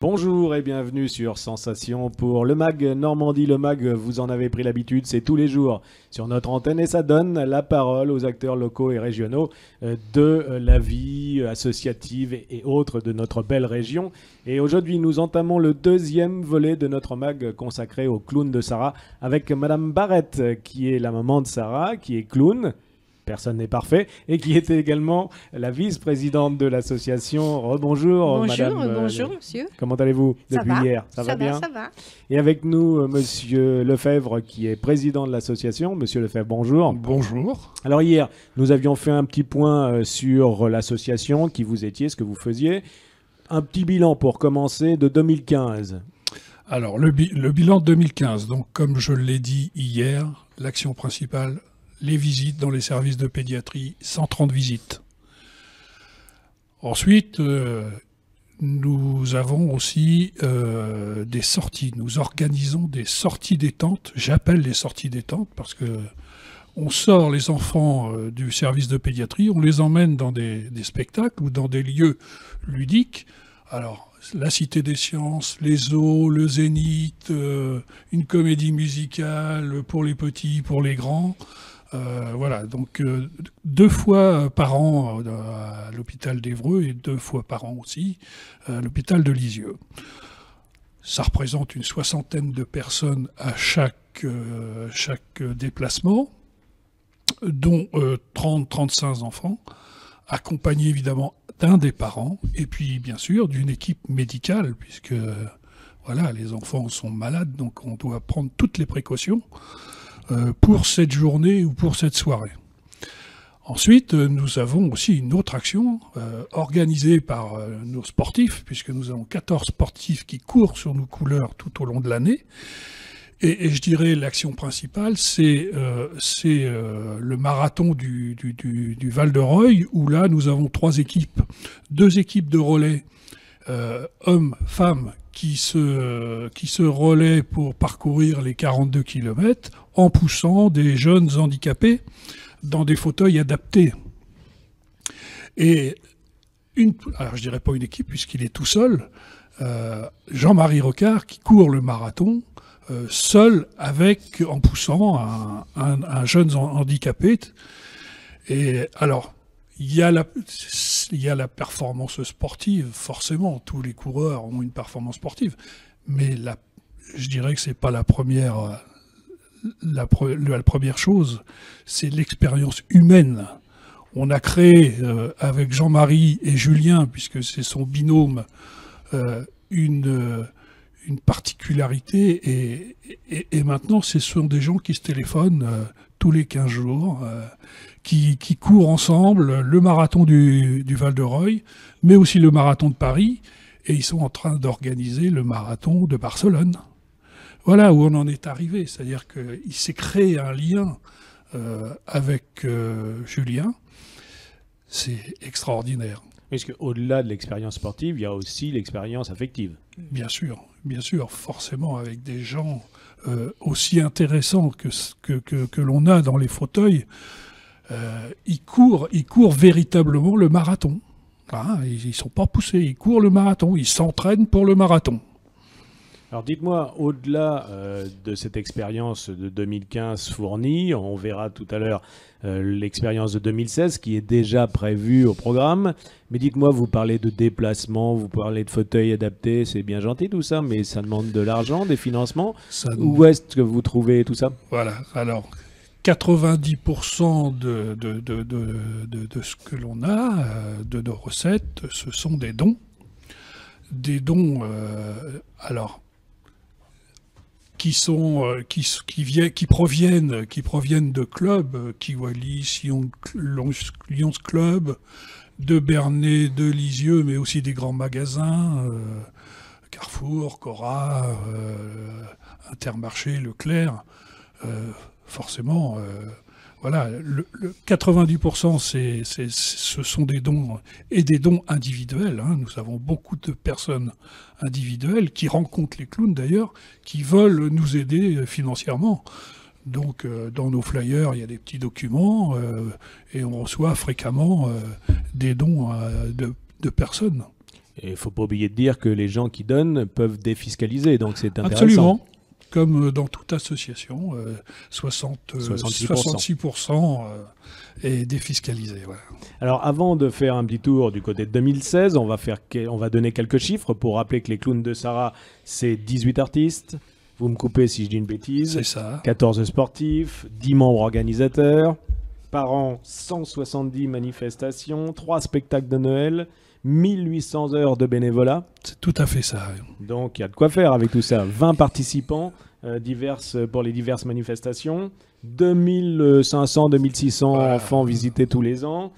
Bonjour et bienvenue sur Sensation pour le MAG Normandie. Le MAG, vous en avez pris l'habitude, c'est tous les jours sur notre antenne et ça donne la parole aux acteurs locaux et régionaux de la vie associative et autres de notre belle région. Et aujourd'hui, nous entamons le deuxième volet de notre MAG consacré au clown de Sarah avec Madame Barrette, qui est la maman de Sarah, qui est clown. Personne n'est parfait, et qui était également la vice-présidente de l'association. Rebonjour, madame. Bonjour, monsieur. Comment allez-vous depuis hier? Ça va bien? Ça va. Et avec nous, monsieur Lefebvre, qui est président de l'association. Monsieur Lefebvre, bonjour. Bonjour. Alors hier, nous avions fait un petit point sur l'association, qui vous étiez, ce que vous faisiez. Un petit bilan pour commencer de 2015. Alors, le bilan de 2015, donc comme je l'ai dit hier, l'action principale, les visites dans les services de pédiatrie, 130 visites. Ensuite, nous avons aussi des sorties. Nous organisons des sorties détente. J'appelle les sorties détente parce que on sort les enfants du service de pédiatrie, on les emmène dans des spectacles ou dans des lieux ludiques. Alors, la Cité des Sciences, les zoos, le Zénith, une comédie musicale pour les petits, pour les grands. Voilà, donc 2 fois par an à l'hôpital d'Évreux et 2 fois par an aussi à l'hôpital de Lisieux. Ça représente une 60aine de personnes à chaque déplacement, dont 30-35 enfants, accompagnés évidemment d'un des parents et puis bien sûr d'une équipe médicale, puisque voilà, les enfants sont malades, donc on doit prendre toutes les précautions pour cette journée ou pour cette soirée. Ensuite, nous avons aussi une autre action organisée par nos sportifs, puisque nous avons 14 sportifs qui courent sur nos couleurs tout au long de l'année. Et je dirais l'action principale, c'est le marathon du Val-de-Reuil, où là, nous avons 3 équipes. 2 équipes de relais, hommes, femmes, qui se relaient pour parcourir les 42 km en poussant des jeunes handicapés dans des fauteuils adaptés. Et alors je dirais pas une équipe puisqu'il est tout seul, Jean-Marie Rocard qui court le marathon seul en poussant un jeune handicapé. Et alors, il y a la performance sportive, forcément, tous les coureurs ont une performance sportive, mais je dirais que c'est pas la première chose, c'est l'expérience humaine. On a créé avec Jean-Marie et Julien, puisque c'est son binôme, une particularité, et maintenant ce sont des gens qui se téléphonent tous les 15 jours, qui courent ensemble le marathon du Val-de-Reuil, mais aussi le marathon de Paris, et ils sont en train d'organiser le marathon de Barcelone. Voilà où on en est arrivé, c'est-à-dire qu'il s'est créé un lien avec Julien, c'est extraordinaire. Est-ce qu'au-delà de l'expérience sportive, il y a aussi l'expérience affective? Bien sûr, forcément, avec des gens aussi intéressants que l'on a dans les fauteuils, ils courent véritablement le marathon. Hein, ils ne sont pas poussés, ils courent le marathon, ils s'entraînent pour le marathon. Alors dites-moi, au-delà de cette expérience de 2015 fournie, on verra tout à l'heure l'expérience de 2016 qui est déjà prévue au programme, mais dites-moi, vous parlez de déplacement, vous parlez de fauteuils adaptés, c'est bien gentil tout ça, mais ça demande de l'argent, des financements. Où est-ce que vous trouvez tout ça? Voilà, alors 90% de ce que l'on a, de nos recettes, ce sont des dons. Des dons, alors, qui proviennent de clubs, Kiwali, Lions Club, de Bernay, de Lisieux, mais aussi des grands magasins, Carrefour, Cora, Intermarché, Leclerc. Forcément, voilà, le 90% ce sont des dons, et des dons individuels. Hein. Nous avons beaucoup de personnes individuelles qui rencontrent les clowns d'ailleurs, qui veulent nous aider financièrement. Donc dans nos flyers, il y a des petits documents et on reçoit fréquemment des dons de personnes. Et il ne faut pas oublier de dire que les gens qui donnent peuvent défiscaliser, donc c'est intéressant. Absolument. Comme dans toute association, 66%. 66% est défiscalisé. Voilà. Alors avant de faire un petit tour du côté de 2016, on va donner quelques chiffres pour rappeler que les clowns de Sarraz, c'est 18 artistes. Vous me coupez si je dis une bêtise. C'est ça. 14 sportifs, 10 membres organisateurs. Par an, 170 manifestations, 3 spectacles de Noël, 1800 heures de bénévolat. C'est tout à fait ça. Donc il y a de quoi faire avec tout ça. 20 participants pour les diverses manifestations, 2500, 2600 enfants visités tous les ans,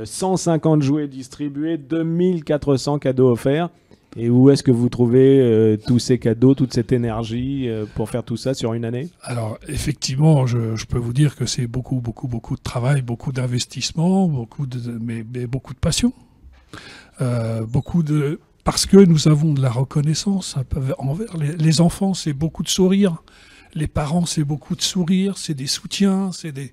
150 jouets distribués, 2400 cadeaux offerts. Et où est-ce que vous trouvez tous ces cadeaux, toute cette énergie pour faire tout ça sur une année? Alors, effectivement, je peux vous dire que c'est beaucoup de travail, beaucoup d'investissement, mais beaucoup de passion. Parce que nous avons de la reconnaissance envers les enfants, c'est beaucoup de sourires. Les parents, c'est beaucoup de sourires, c'est des soutiens, c'est des...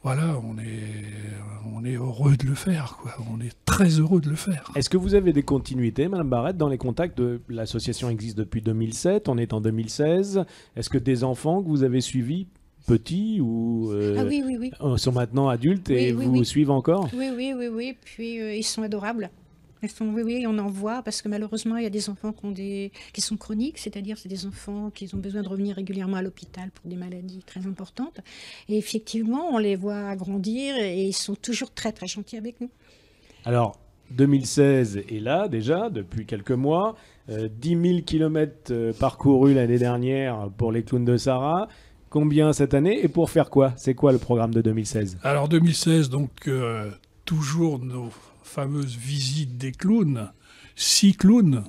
Voilà, on est heureux de le faire, quoi. On est très heureux de le faire. Est-ce que vous avez des continuités, Madame Barrette, dans les contacts l'association existe depuis 2007, on est en 2016. Est-ce que des enfants que vous avez suivis, petits ou oui. sont maintenant adultes et vous suivent encore? Oui. Puis ils sont adorables. Oui, on en voit parce que malheureusement, il y a des enfants qui sont chroniques, c'est-à-dire c'est des enfants qui ont besoin de revenir régulièrement à l'hôpital pour des maladies très importantes. Et effectivement, on les voit grandir et ils sont toujours très, très gentils avec nous. Alors, 2016 est là déjà, depuis quelques mois. 10 000 km parcourus l'année dernière pour les clowns de Sarraz. Combien cette année et pour faire quoi? C'est quoi le programme de 2016? Alors 2016, donc toujours nos fameuses visites des clowns. 6 clowns,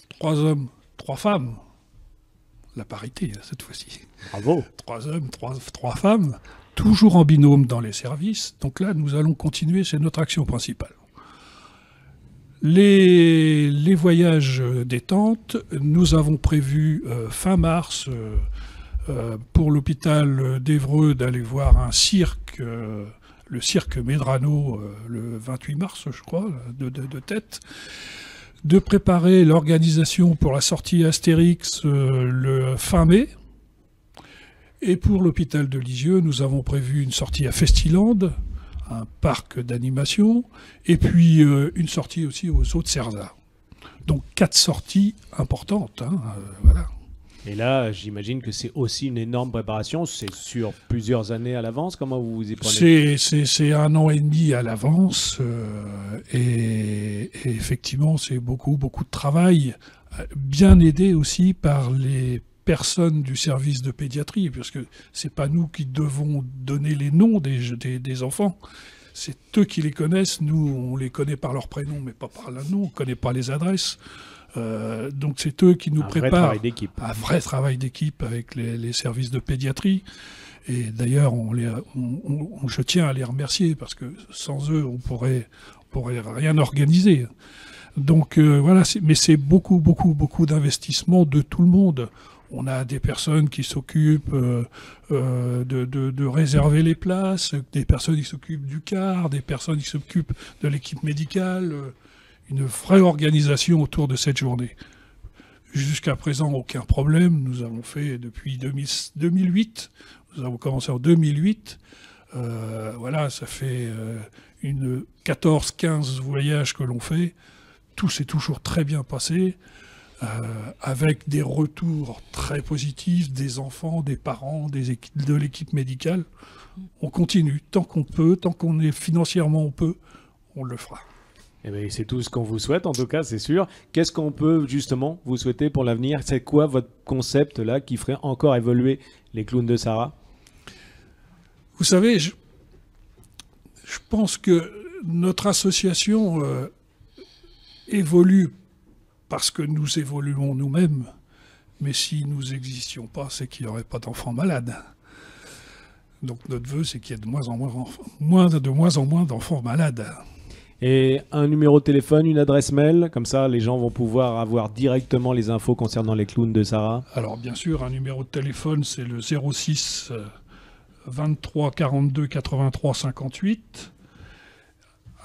3 hommes, 3 femmes. La parité, cette fois-ci. Bravo. 3 hommes, 3 femmes, toujours en binôme dans les services. Donc là, nous allons continuer, c'est notre action principale. Les voyages détente, nous avons prévu fin mars pour l'hôpital d'Évreux d'aller voir un cirque, le cirque Medrano, le 28 mars, je crois, de tête, de préparer l'organisation pour la sortie Astérix le fin mai. Et pour l'hôpital de Lisieux, nous avons prévu une sortie à Festiland, un parc d'animation, et puis une sortie aussi aux Eaux de Cerza. Donc 4 sorties importantes, voilà. Et là, j'imagine que c'est aussi une énorme préparation. C'est sur plusieurs années à l'avance. Comment vous vous y prenez? C'est 1 an et demi à l'avance. Et effectivement, c'est beaucoup de travail. Bien aidé aussi par les personnes du service de pédiatrie, parce que c'est pas nous qui devons donner les noms des enfants. C'est eux qui les connaissent. Nous, on les connaît par leur prénom, mais pas par leur nom. On connaît pas les adresses. Donc c'est eux qui nous préparent un vrai travail d'équipe avec les services de pédiatrie. Et d'ailleurs, je tiens à les remercier parce que sans eux, on pourrait rien organiser. Donc voilà, mais c'est beaucoup d'investissement de tout le monde. On a des personnes qui s'occupent de réserver les places, des personnes qui s'occupent du car, des personnes qui s'occupent de l'équipe médicale. Une vraie organisation autour de cette journée. Jusqu'à présent, aucun problème. Nous avons fait depuis 2008. Nous avons commencé en 2008. Voilà, ça fait 14-15 voyages que l'on fait. Tout s'est toujours très bien passé, avec des retours très positifs des enfants, des parents, de l'équipe médicale. On continue. Tant qu'on peut, tant qu'on est financièrement on peut, on le fera. Eh bien, c'est tout ce qu'on vous souhaite, en tout cas, c'est sûr. Qu'est-ce qu'on peut justement vous souhaiter pour l'avenir? C'est quoi votre concept là qui ferait encore évoluer les clowns de Sarraz? Vous savez, je pense que notre association évolue parce que nous évoluons nous-mêmes. Mais si nous n'existions pas, c'est qu'il n'y aurait pas d'enfants malades. Donc notre vœu, c'est qu'il y ait de moins en moins d'enfants malades. Et un numéro de téléphone, une adresse mail, comme ça les gens vont pouvoir avoir directement les infos concernant les clowns de Sarraz. Alors bien sûr, un numéro de téléphone, c'est le 06 23 42 83 58.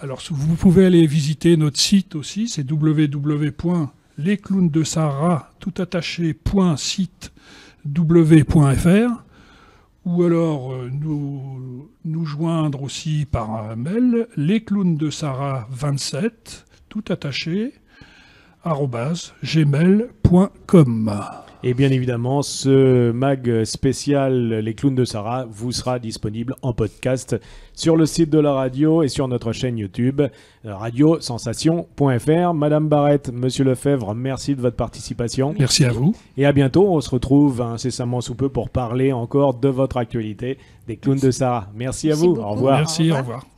Alors, vous pouvez aller visiter notre site aussi, c'est www.lesclownsdesahara, toutattaché.site.w.fr, ou alors nous joindre aussi par mail, lesclownsdesahara27, toutattaché, @gmail.com. Et bien évidemment, ce mag spécial Les Clowns de Sahara vous sera disponible en podcast sur le site de la radio et sur notre chaîne YouTube, radiosensation.fr. Madame Barrette, Monsieur Lefebvre, merci de votre participation. Merci à vous. Et à bientôt, on se retrouve incessamment sous peu pour parler encore de votre actualité des Clowns de Sahara. Merci à vous, beaucoup. au revoir. Merci, Au au revoir. revoir.